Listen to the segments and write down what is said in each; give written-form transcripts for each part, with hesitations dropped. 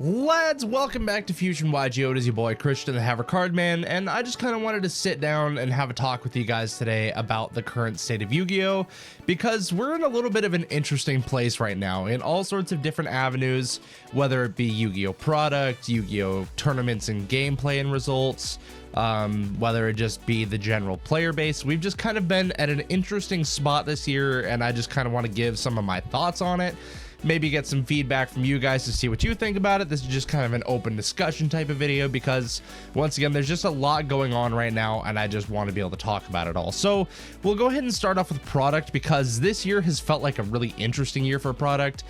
Lads, welcome back to Fusion YGO. It is your boy Christian the Haver Card Man, and I just kind of wanted to sit down and have a talk with you guys today about the current state of Yu-Gi-Oh! Because we're in a little bit of an interesting place right now in all sorts of different avenues, whether it be Yu-Gi-Oh! Product, Yu-Gi-Oh! Tournaments and gameplay and results, whether it just be the general player base. We've just kind of been at an interesting spot this year, and I just kind of want to give some of my thoughts on it. Maybe get some feedback from you guys to see what you think about it. This is just kind of an open discussion type of video because, once again, there's just a lot going on right now, and I just want to be able to talk about it all. So we'll go ahead and start off with product, because this year has felt like a really interesting year for product.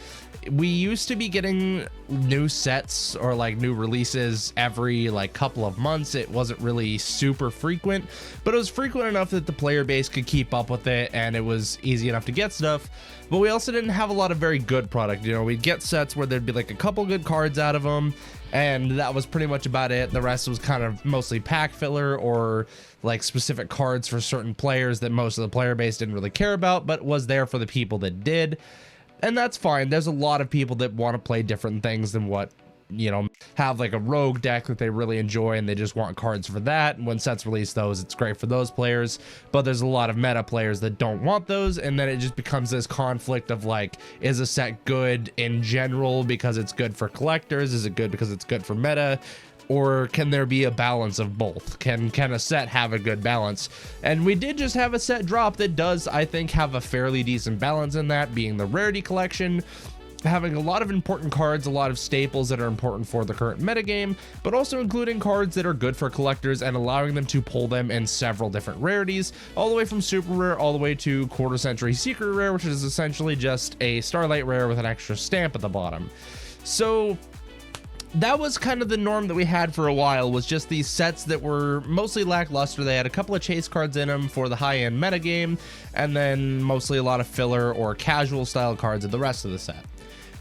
We used to be getting new sets or like new releases every like couple of months. It wasn't really super frequent, but it was frequent enough that the player base could keep up with it, and it was easy enough to get stuff. But we also didn't have a lot of very good product. You know, we'd get sets where there'd be like a couple good cards out of them, and that was pretty much about it. The rest was kind of mostly pack filler or like specific cards for certain players that most of the player base didn't really care about, but was there for the people that did. And that's fine. There's a lot of people that want to play different things than what, you know, have like a rogue deck that they really enjoy and they just want cards for that. And when sets release those, it's great for those players. But there's a lot of meta players that don't want those, and then it just becomes this conflict of like, is a set good in general because it's good for collectors? Is it good because it's good for meta? Or can there be a balance of both? Can a set have a good balance? And we did just have a set drop that does, I think, have a fairly decent balance in that, being the Rarity Collection, having a lot of important cards, a lot of staples that are important for the current metagame, but also including cards that are good for collectors and allowing them to pull them in several different rarities, all the way from super rare all the way to quarter century secret rare, which is essentially just a Starlight rare with an extra stamp at the bottom. So that was kind of the norm that we had for a while, was just these sets that were mostly lackluster. They had a couple of chase cards in them for the high-end metagame, and then mostly a lot of filler or casual style cards in the rest of the set.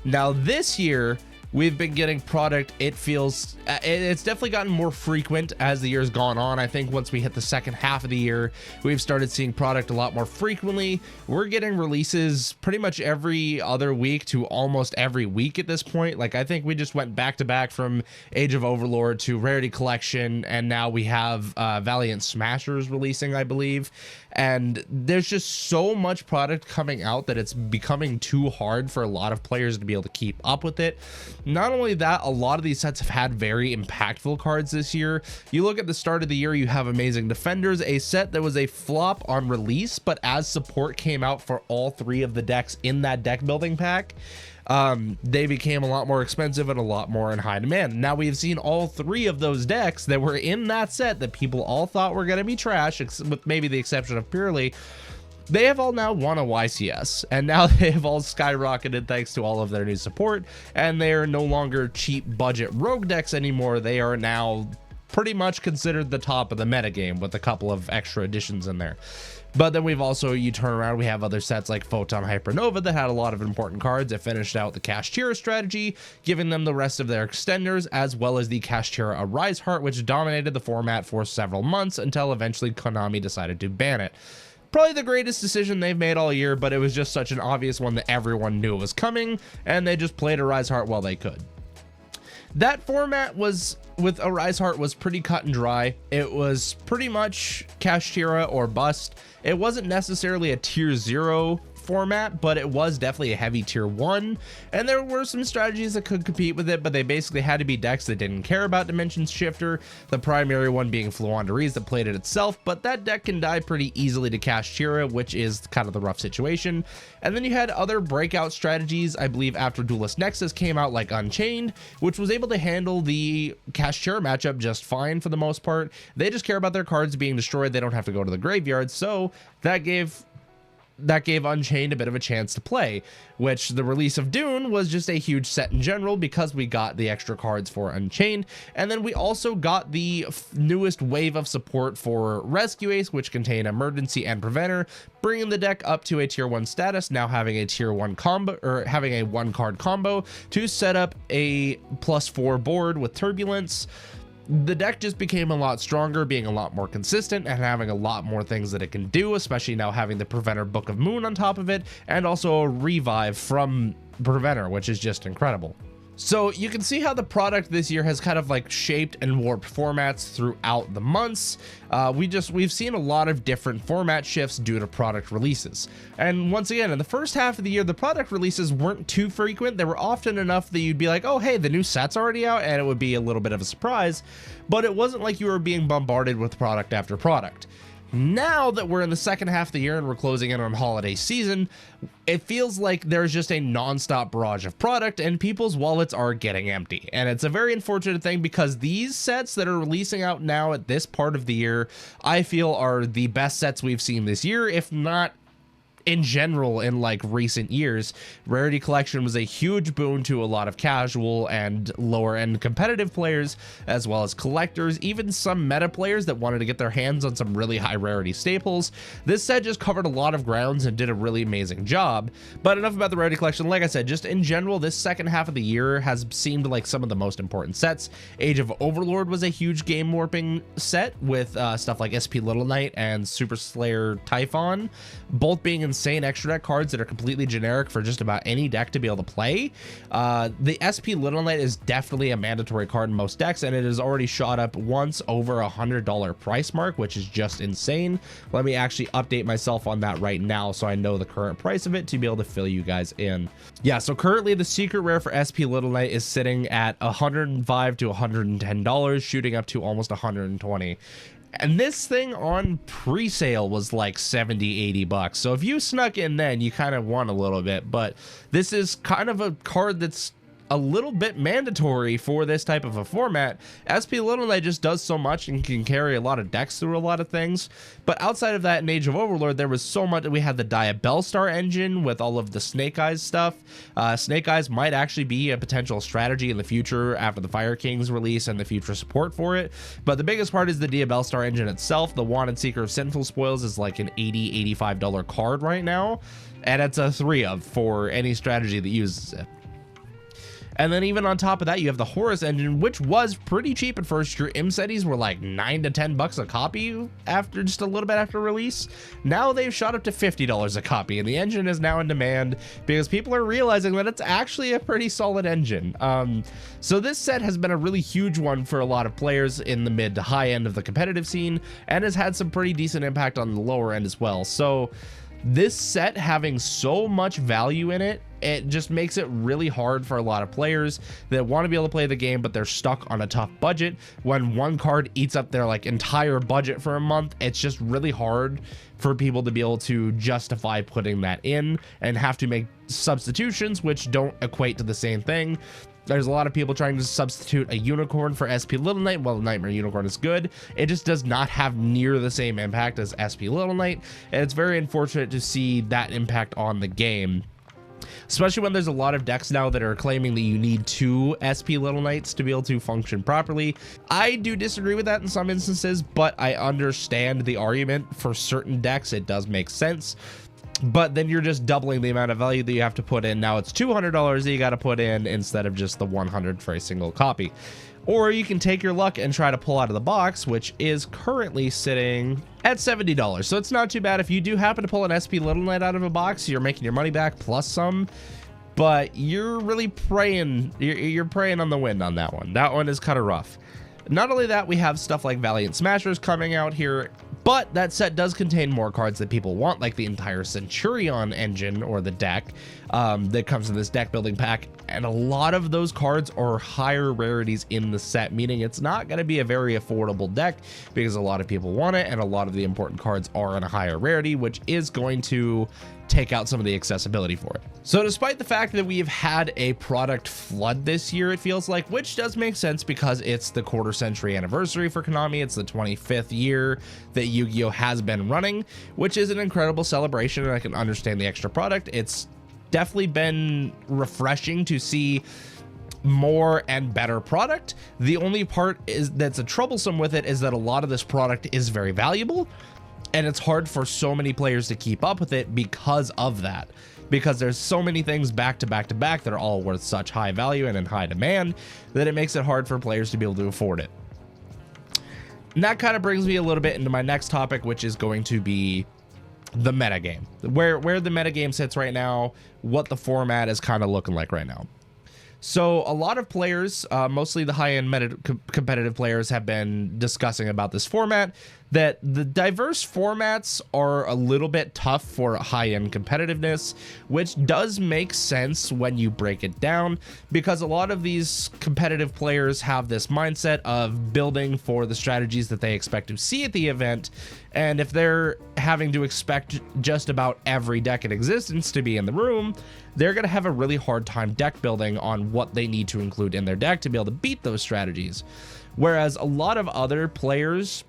Now this year, we've been getting product. It feels, it's definitely gotten more frequent as the year's gone on. I think once we hit the second half of the year, we've started seeing product a lot more frequently. We're getting releases pretty much every other week to almost every week at this point. Like, I think we just went back to back from Age of Overlord to Rarity Collection, and now we have Valiant Smashers releasing, I believe. And there's just so much product coming out that it's becoming too hard for a lot of players to be able to keep up with it. Not only that, a lot of these sets have had very impactful cards this year. You look at the start of the year, you have Amazing Defenders, a set that was a flop on release, but as support came out for all three of the decks in that deck building pack, they became a lot more expensive and a lot more in high demand. Now we've seen all three of those decks that were in that set that people all thought were going to be trash, with maybe the exception of Purely. They have all now won a YCS, and now they have all skyrocketed thanks to all of their new support, and they are no longer cheap budget rogue decks anymore. They are now pretty much considered the top of the metagame with a couple of extra additions in there. But then we've also, you turn around, we have other sets like Photon Hypernova that had a lot of important cards that finished out the Kashtira strategy, giving them the rest of their extenders, as well as the Kashtira Arise Heart, which dominated the format for several months until eventually Konami decided to ban it. Probably the greatest decision they've made all year, but it was just such an obvious one that everyone knew it was coming, and they just played Arise Heart while they could. That format was, with Arise Heart, was pretty cut and dry. It was pretty much Kashtira or bust. It wasn't necessarily a tier 0 format, but it was definitely a heavy tier 1, and there were some strategies that could compete with it, but they basically had to be decks that didn't care about Dimension Shifter, the primary one being Floowandereeze that played it itself, but that deck can die pretty easily to Kashtira, which is kind of the rough situation. And then you had other breakout strategies, I believe after Duelist Nexus came out, like Unchained, which was able to handle the Kashtira matchup just fine for the most part. They just care about their cards being destroyed. They don't have to go to the graveyard, so that gave Unchained a bit of a chance to play, which the release of Dune was just a huge set in general because we got the extra cards for Unchained. And then we also got the newest wave of support for Rescue Ace, which contained Emergency and Preventer, bringing the deck up to a tier 1 status, now having a tier 1 combo, or having a 1-card combo to set up a +4 board with Turbulence. The deck just became a lot stronger, being a lot more consistent and having a lot more things that it can do, especially now having the Preventer Book of Moon on top of it, and also a revive from Preventer, which is just incredible. So you can see how the product this year has kind of like shaped and warped formats throughout the months. We've seen a lot of different format shifts due to product releases. And once again, in the first half of the year, the product releases weren't too frequent. They were often enough that you'd be like, oh, hey, the new set's already out, and it would be a little bit of a surprise, but it wasn't like you were being bombarded with product after product. Now that we're in the second half of the year and we're closing in on holiday season, it feels like there's just a nonstop barrage of product and people's wallets are getting empty. And it's a very unfortunate thing because these sets that are releasing out now at this part of the year, I feel are the best sets we've seen this year, if not in general in like recent years. Rarity Collection was a huge boon to a lot of casual and lower end competitive players, as well as collectors, even some meta players that wanted to get their hands on some really high rarity staples. This set just covered a lot of grounds and did a really amazing job. But enough about the Rarity Collection. Like I said, just in general, this second half of the year has seemed like some of the most important sets. Age of Overlord was a huge game warping set with stuff like SP Little Knight and Super Slayer Typhon, both being insane extra deck cards that are completely generic for just about any deck to be able to play. The SP Little Knight is definitely a mandatory card in most decks, and it has already shot up once over $100 price mark, which is just insane. Let me actually update myself on that right now so I know the current price of it to be able to fill you guys in. Yeah, so currently the secret rare for SP Little Knight is sitting at $105 to $110, shooting up to almost $120. And this thing on pre-sale was like 70-80 bucks. So if you snuck in then, you kind of won a little bit. But this is kind of a card that's a little bit mandatory for this type of a format. SP Little Knight just does so much and can carry a lot of decks through a lot of things. But outside of that, in Age of Overlord, there was so much. We had the Diabellstar engine with all of the Snake Eyes stuff. Snake Eyes might actually be a potential strategy in the future after the Fire Kings release and the future support for it. But the biggest part is the Diabellstar engine itself. The Wanted Seeker of Sinful Spoils is like an $80-$85 card right now. And it's a 3-of for any strategy that uses it. And then even on top of that, you have the Horus engine, which was pretty cheap at first. Your Imsetis were like $9 to $10 a copy after just a little bit after release. Now they've shot up to $50 a copy, and the engine is now in demand because people are realizing that it's actually a pretty solid engine. So this set has been a really huge one for a lot of players in the mid to high end of the competitive scene, and has had some pretty decent impact on the lower end as well. So this set having so much value in it, it just makes it really hard for a lot of players that want to be able to play the game, but they're stuck on a tough budget. When one card eats up their like entire budget for a month, it's just really hard for people to be able to justify putting that in and have to make substitutions which don't equate to the same thing. There's a lot of people trying to substitute a Unicorn for SP Little Knight. While the Nightmare Unicorn is good, it just does not have near the same impact as SP Little Knight, and it's very unfortunate to see that impact on the game. Especially when there's a lot of decks now that are claiming that you need 2 SP Little Knights to be able to function properly. I do disagree with that in some instances, but I understand the argument. For certain decks, it does make sense. But then you're just doubling the amount of value that you have to put in. Now it's $200 that you got to put in instead of just the $100 for a single copy. Or you can take your luck and try to pull out of the box, which is currently sitting at $70. So it's not too bad. If you do happen to pull an SP Little Knight out of a box, you're making your money back plus some. But you're really praying, you're praying on the wind on that one. That one is kind of rough. Not only that, we have stuff like Valiant Smashers coming out here, but that set does contain more cards that people want, like the entire Centurion engine or the deck that comes in this deck building pack. And a lot of those cards are higher rarities in the set, meaning it's not going to be a very affordable deck because a lot of people want it, and a lot of the important cards are in a higher rarity, which is going to take out some of the accessibility for it. So despite the fact that we've had a product flood this year, it feels like, which does make sense because it's the quarter century anniversary for Konami. It's the 25th year that Yu-Gi-Oh has been running, which is an incredible celebration, and I can understand the extra product. It's definitely been refreshing to see more and better product. The only part is that's a troublesome with it is that a lot of this product is very valuable, and it's hard for so many players to keep up with it because of that, because there's so many things back to back to back that are all worth such high value and in high demand that it makes it hard for players to be able to afford it. And that kind of brings me a little bit into my next topic, which is going to be the metagame, where the metagame sits right now, what the format is kind of looking like right now. So a lot of players, mostly the high-end competitive players, have been discussing about this format, that the diverse formats are a little bit tough for high-end competitiveness, which does make sense when you break it down, because a lot of these competitive players have this mindset of building for the strategies that they expect to see at the event, and if they're having to expect just about every deck in existence to be in the room, they're going to have a really hard time deck building on what they need to include in their deck to be able to beat those strategies. Whereas a lot of other players,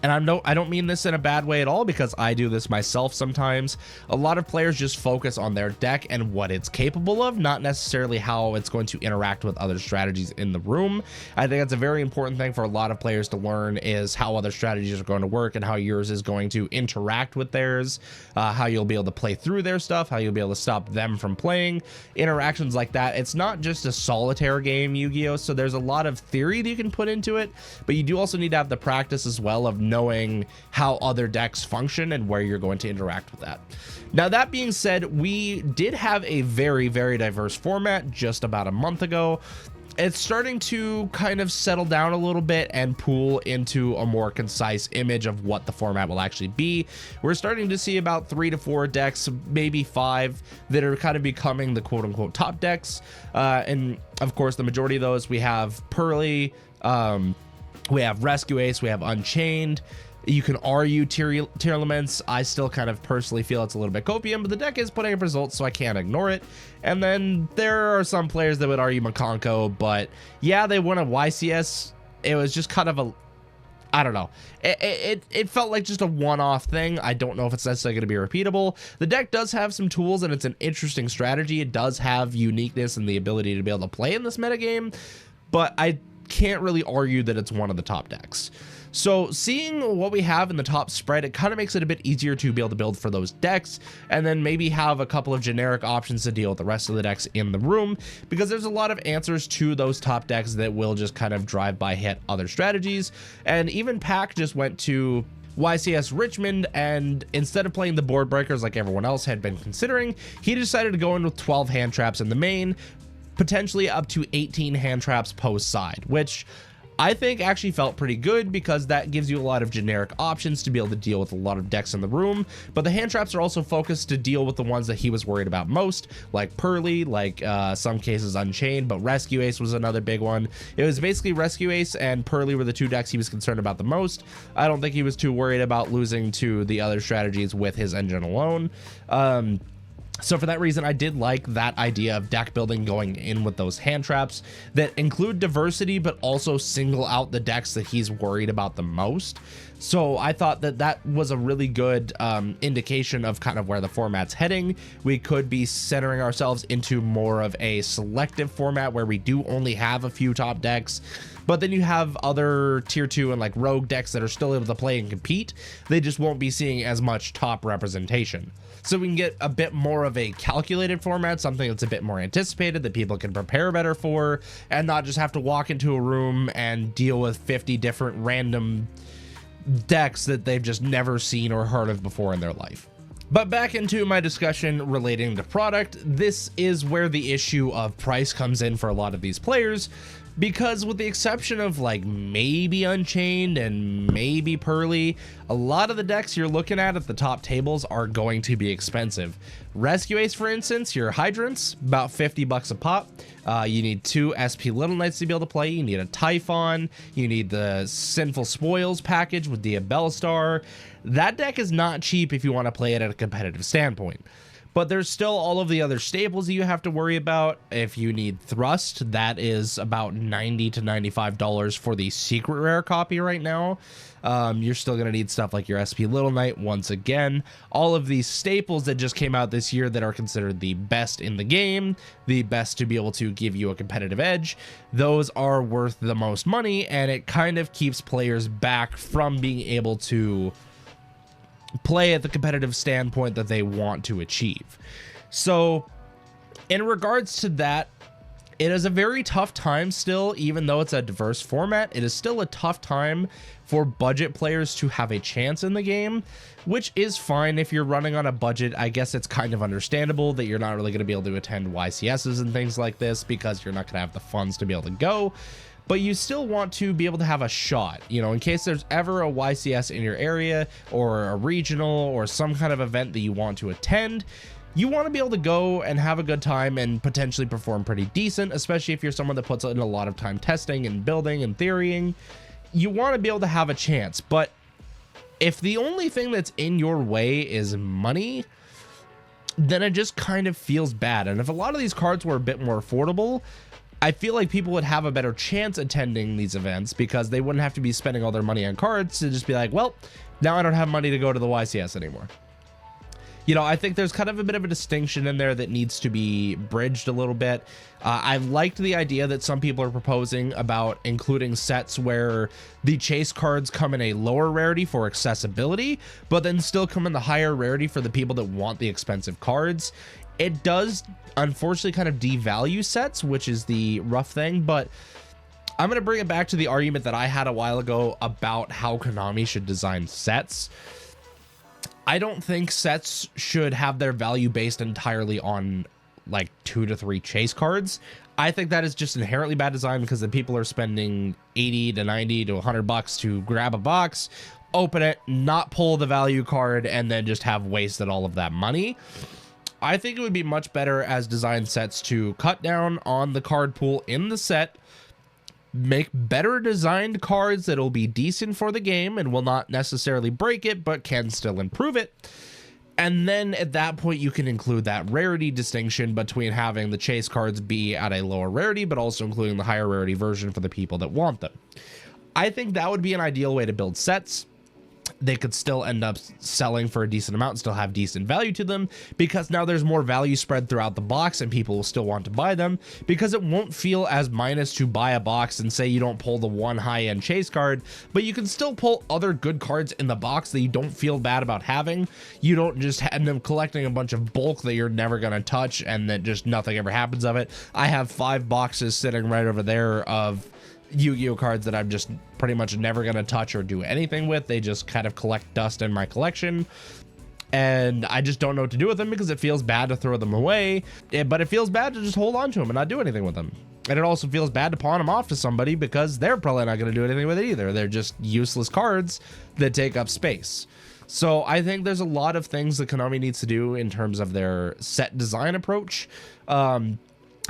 and I don't mean this in a bad way at all, because I do this myself sometimes, a lot of players just focus on their deck and what it's capable of, not necessarily how it's going to interact with other strategies in the room. I think that's a very important thing for a lot of players to learn, is how other strategies are going to work and how yours is going to interact with theirs, how you'll be able to play through their stuff, how you'll be able to stop them from playing, interactions like that. It's not just a solitaire game, Yu-Gi-Oh! So there's a lot of theory that you can put into it, but you do also need to have the practice as well of knowing how other decks function and where you're going to interact with that. Now, that being said, we did have a very, very diverse format just about a month ago. It's starting to kind of settle down a little bit and pool into a more concise image of what the format will actually be. We're starting to see about 3 to 4 decks, maybe 5, that are kind of becoming the quote-unquote top decks. And of course, the majority of those, we have Pearly, we have Rescue Ace, we have Unchained. You can argue Tearlaments. I still kind of personally feel it's a little bit copium, but the deck is putting up results, so I can't ignore it. And then there are some players that would argue Makonko, but yeah, they won a YCS. It was just kind of a, I don't know. It felt like just a one-off thing. I don't know if it's necessarily going to be repeatable. The deck does have some tools, and it's an interesting strategy. It does have uniqueness and the ability to be able to play in this metagame, but I can't really argue that it's one of the top decks. So seeing what we have in the top spread, it kind of makes it a bit easier to be able to build for those decks, and then maybe have a couple of generic options to deal with the rest of the decks in the room, because there's a lot of answers to those top decks that will just kind of drive by hit other strategies. And even Pack just went to YCS Richmond, and instead of playing the board breakers like everyone else had been considering, he decided to go in with 12 hand traps in the main, potentially up to 18 hand traps post side, which I think actually felt pretty good, because that gives you a lot of generic options to be able to deal with a lot of decks in the room. But the hand traps are also focused to deal with the ones that he was worried about most, like Pearly, like some cases Unchained, but Rescue Ace was another big one. It was basically Rescue Ace and Pearly were the 2 decks he was concerned about the most. I don't think he was too worried about losing to the other strategies with his engine alone. So for that reason, I did like that idea of deck building going in with those hand traps that include diversity, but also single out the decks that he's worried about the most. So I thought that that was a really good indication of kind of where the format's heading. We could be centering ourselves into more of a selective format where we do only have a few top decks, but then you have other tier 2 and like rogue decks that are still able to play and compete. They just won't be seeing as much top representation. So we can get a bit more of a calculated format, something that's a bit more anticipated, that people can prepare better for, and not just have to walk into a room and deal with 50 different random decks that they've just never seen or heard of before in their life. But back into my discussion relating to product, this is where the issue of price comes in for a lot of these players, because with the exception of like maybe Unchained and maybe Pearly, a lot of the decks you're looking at the top tables are going to be expensive. Rescue Ace, for instance, your Hydrants, about 50 bucks a pop. You need 2 SP Little Knights to be able to play. You need a Typhon. You need the Sinful Spoils package with Diabellstar. That deck is not cheap if you want to play it at a competitive standpoint. But there's still all of the other staples that you have to worry about. If you need Thrust, that is about $90 to $95 for the secret rare copy right now. You're still going to need stuff like your SP Little Knight once again. All of these staples that just came out this year that are considered the best in the game, the best to be able to give you a competitive edge, those are worth the most money, and it kind of keeps players back from being able to play at the competitive standpoint that they want to achieve. So in regards to that, It is a very tough time still, even though it's a diverse format. It is still a tough time for budget players to have a chance in the game, which is fine if you're running on a budget. I guess it's kind of understandable that you're not really going to be able to attend YCSs and things like this because you're not going to have the funds to be able to go. But you still want to be able to have a shot, you know, in case there's ever a YCS in your area or a regional or some kind of event that you want to attend. You want to be able to go and have a good time and potentially perform pretty decent, especially if you're someone that puts in a lot of time testing and building and theorying. You want to be able to have a chance, but if the only thing that's in your way is money, then it just kind of feels bad. And if a lot of these cards were a bit more affordable, I feel like people would have a better chance attending these events because they wouldn't have to be spending all their money on cards to just be like, well, now I don't have money to go to the YCS anymore. You know, I think there's kind of a bit of a distinction in there that needs to be bridged a little bit. I liked the idea that some people are proposing about including sets where the chase cards come in a lower rarity for accessibility, but then still come in the higher rarity for the people that want the expensive cards. It does, unfortunately, kind of devalue sets, which is the rough thing, but I'm going to bring it back to the argument that I had a while ago about how Konami should design sets. I don't think sets should have their value based entirely on like 2 to 3 chase cards. I think that is just inherently bad design because the people are spending 80 to 90 to 100 bucks to grab a box, open it, not pull the value card, and then just have wasted all of that money. I think it would be much better as design sets to cut down on the card pool in the set, make better designed cards that'll be decent for the game and will not necessarily break it, but can still improve it. And then at that point, you can include that rarity distinction between having the chase cards be at a lower rarity, but also including the higher rarity version for the people that want them. I think that would be an ideal way to build sets. They could still end up selling for a decent amount and still have decent value to them because now there's more value spread throughout the box and people will still want to buy them because it won't feel as minus to buy a box and say you don't pull the one high-end chase card, but you can still pull other good cards in the box that you don't feel bad about having. You don't just end up collecting a bunch of bulk that you're never going to touch and that just nothing ever happens of it. I have 5 boxes sitting right over there of Yu-Gi-Oh cards that I'm just pretty much never going to touch or do anything with. They just kind of collect dust in my collection and I just don't know what to do with them because it feels bad to throw them away, but it feels bad to just hold on to them and not do anything with them. And it also feels bad to pawn them off to somebody because they're probably not going to do anything with it either. They're just useless cards that take up space. So I think there's a lot of things that Konami needs to do in terms of their set design approach.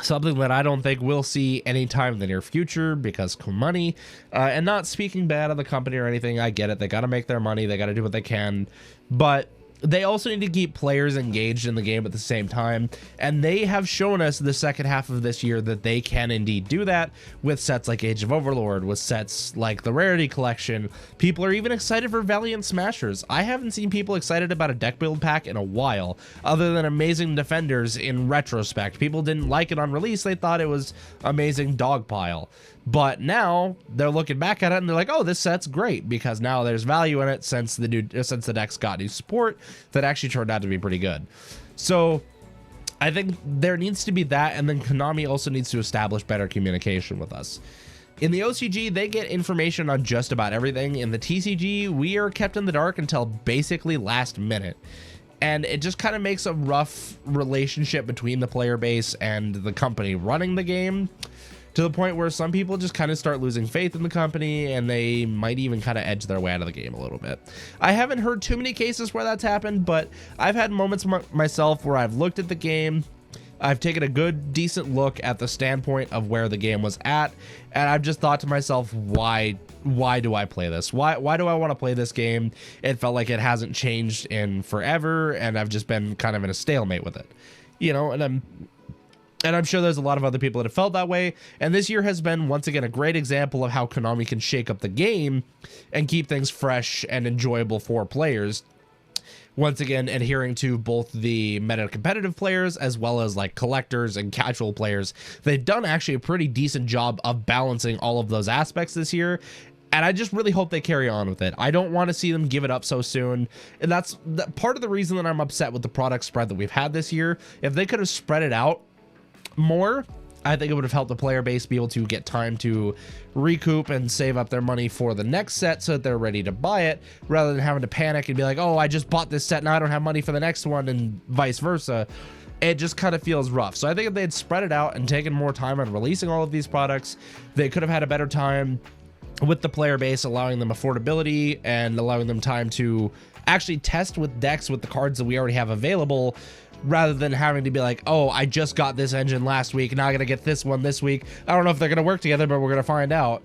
Something that I don't think we'll see anytime in the near future because money, and not speaking bad of the company or anything. I get it. They got to make their money. They got to do what they can, but they also need to keep players engaged in the game at the same time. And they have shown us the second half of this year that they can indeed do that with sets like Age of Overlord, with sets like the Rarity Collection. People are even excited for Valiant Smashers. I haven't seen people excited about a deck build pack in a while, other than Amazing Defenders in retrospect. People didn't like it on release. They thought it was Amazing Dogpile. But now they're looking back at it and they're like, oh, this set's great because now there's value in it since the deck's got new support that actually turned out to be pretty good. So I think there needs to be that, and then Konami also needs to establish better communication with us. In the OCG, they get information on just about everything. In the TCG, we are kept in the dark until basically last minute. And it just kind of makes a rough relationship between the player base and the company running the game, to the point where some people just kind of start losing faith in the company and they might even kind of edge their way out of the game a little bit. I haven't heard too many cases where that's happened, but I've had moments myself where I've looked at the game, I've taken a good, decent look at the standpoint of where the game was at, and I've just thought to myself, why do I play this? Why do I want to play this game? It felt like it hasn't changed in forever, and I've just been kind of in a stalemate with it, you know, and I'm sure there's a lot of other people that have felt that way. And this year has been, once again, a great example of how Konami can shake up the game and keep things fresh and enjoyable for players. Once again, adhering to both the meta competitive players as well as like collectors and casual players. They've done actually a pretty decent job of balancing all of those aspects this year. And I just really hope they carry on with it. I don't want to see them give it up so soon. And that's part of the reason that I'm upset with the product spread that we've had this year. If they could have spread it out more, I think it would have helped the player base be able to get time to recoup and save up their money for the next set so that they're ready to buy it, rather than having to panic and be like, oh, I just bought this set, now I don't have money for the next one, and vice versa. It just kind of feels rough. So I think if they had spread it out and taken more time on releasing all of these products, they could have had a better time with the player base, allowing them affordability and allowing them time to actually test with decks with the cards that we already have available, rather than having to be like, oh, I just got this engine last week, now I gotta get this one this week. I don't know if they're gonna work together, but we're gonna find out.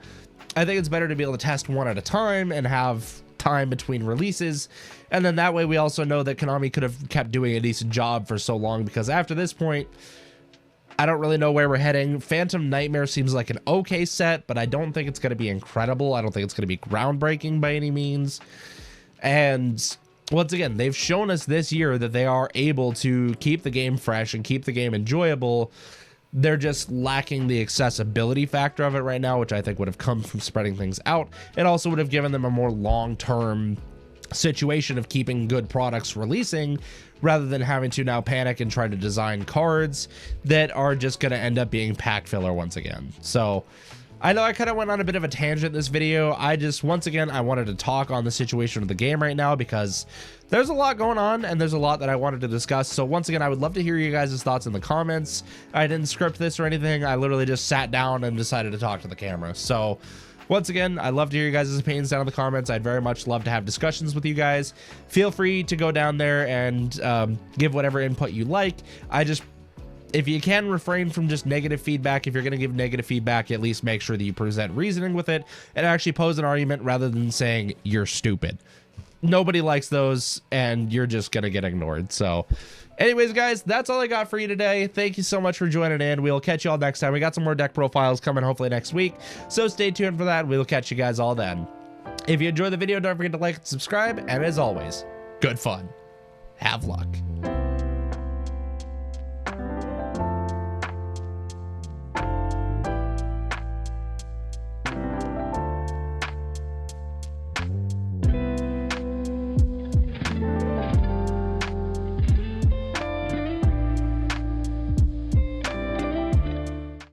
I think it's better to be able to test one at a time and have time between releases, and then that way we also know that Konami could have kept doing a decent job for so long, because after this point, I don't really know where we're heading. Phantom Nightmare seems like an okay set, but I don't think it's going to be incredible. I don't think it's going to be groundbreaking by any means. And once again, they've shown us this year that they are able to keep the game fresh and keep the game enjoyable. They're just lacking the accessibility factor of it right now, which I think would have come from spreading things out. It also would have given them a more long-term situation of keeping good products releasing, rather than having to now panic and try to design cards that are just going to end up being pack filler once again. So I know I kind of went on a bit of a tangent this video. Once again, I wanted to talk on the situation of the game right now, because there's a lot going on and there's a lot that I wanted to discuss. So once again, I would love to hear you guys' thoughts in the comments. I didn't script this or anything. I literally just sat down and decided to talk to the camera. So once again, I'd love to hear you guys' opinions down in the comments. I'd very much love to have discussions with you guys. Feel free to go down there and give whatever input you like. If you can refrain from just negative feedback, if you're going to give negative feedback, at least make sure that you present reasoning with it and actually pose an argument rather than saying you're stupid. Nobody likes those, and you're just going to get ignored. So anyways, guys, that's all I got for you today. Thank you so much for joining in. We'll catch you all next time. We got some more deck profiles coming hopefully next week, so stay tuned for that. We'll catch you guys all then. If you enjoyed the video, don't forget to like and subscribe, and as always, good fun. Have luck.